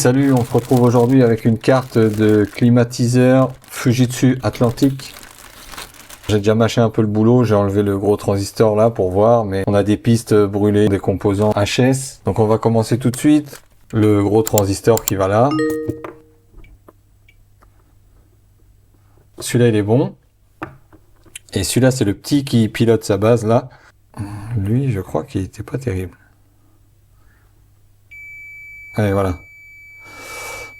Salut, on se retrouve aujourd'hui avec une carte de climatiseur Fujitsu Atlantic. J'ai déjà mâché un peu le boulot, j'ai enlevé le gros transistor là pour voir, mais on a des pistes brûlées, des composants HS. Donc on va commencer tout de suite. Le gros transistor qui va là. Celui-là il est bon. Et celui-là c'est le petit qui pilote sa base là. Lui je crois qu'il était pas terrible. Allez voilà.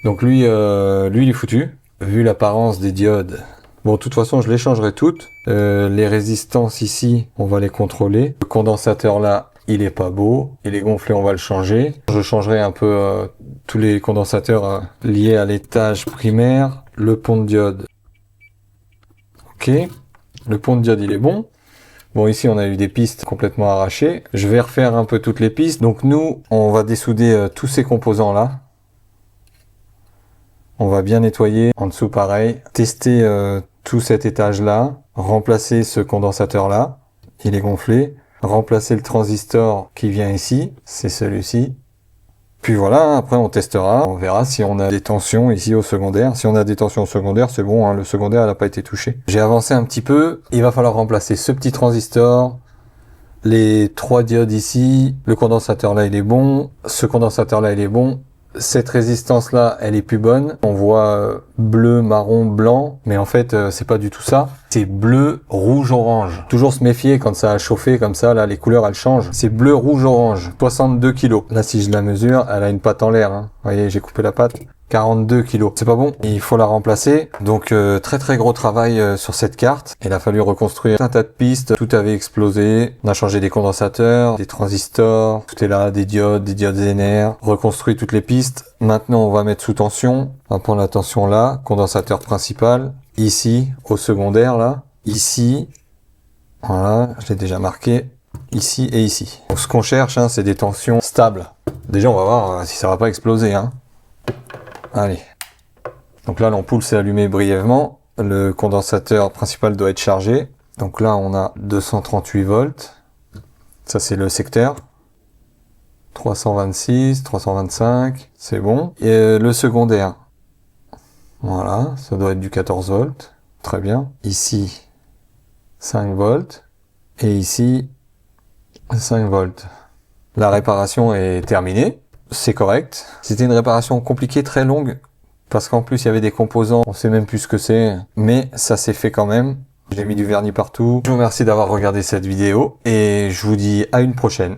Donc lui il est foutu, vu l'apparence des diodes. Bon, de toute façon, je les changerai toutes. Les résistances ici, on va les contrôler. Le condensateur là, il est pas beau. Il est gonflé, on va le changer. Je changerai un peu tous les condensateurs liés à l'étage primaire. Le pont de diode. Ok. Le pont de diode, il est bon. Bon, ici, on a eu des pistes complètement arrachées. Je vais refaire un peu toutes les pistes. Donc nous, on va dessouder tous ces composants là. On va bien nettoyer, en dessous pareil, tester tout cet étage là, remplacer ce condensateur là, il est gonflé, remplacer le transistor qui vient ici, c'est celui-ci. Puis voilà, après on testera, on verra si on a des tensions ici au secondaire. Si on a des tensions au secondaire, c'est bon, hein, le secondaire n'a pas été touché. J'ai avancé un petit peu, il va falloir remplacer ce petit transistor, les 3 diodes ici, le condensateur là il est bon, ce condensateur là il est bon. Cette résistance là, elle est plus bonne. On voit bleu, marron, blanc, mais en fait, c'est pas du tout ça. C'est bleu, rouge, orange. Toujours se méfier quand ça a chauffé comme ça, là, les couleurs, elles changent. C'est bleu, rouge, orange. 62 kg. Là, si je la mesure, elle a une patte en l'air. Hein. Vous voyez, j'ai coupé la patte. 42 kg. C'est pas bon. Il faut la remplacer. Donc, très gros travail sur cette carte. Il a fallu reconstruire un tas de pistes. Tout avait explosé. On a changé des condensateurs, des transistors. Tout est là, des diodes Zener. Reconstruit toutes les pistes. Maintenant, on va mettre sous tension. On va prendre la tension là. Condensateur principal. Ici, au secondaire là. Ici. Voilà, je l'ai déjà marqué. Ici et ici. Donc, ce qu'on cherche, hein, c'est des tensions stables. Déjà, on va voir si ça va pas exploser, hein. Allez. Donc là, l'ampoule s'est allumée brièvement. Le condensateur principal doit être chargé. Donc là, on a 238 volts. Ça, c'est le secteur. 326, 325, c'est bon. Et le secondaire. Voilà, ça doit être du 14 volts. Très bien. Ici, 5 volts. Et ici, 5 volts. La réparation est terminée. C'est correct. C'était une réparation compliquée, très longue, parce qu'en plus il y avait des composants, on sait même plus ce que c'est, mais ça s'est fait quand même. J'ai mis du vernis partout. Je vous remercie d'avoir regardé cette vidéo et je vous dis à une prochaine.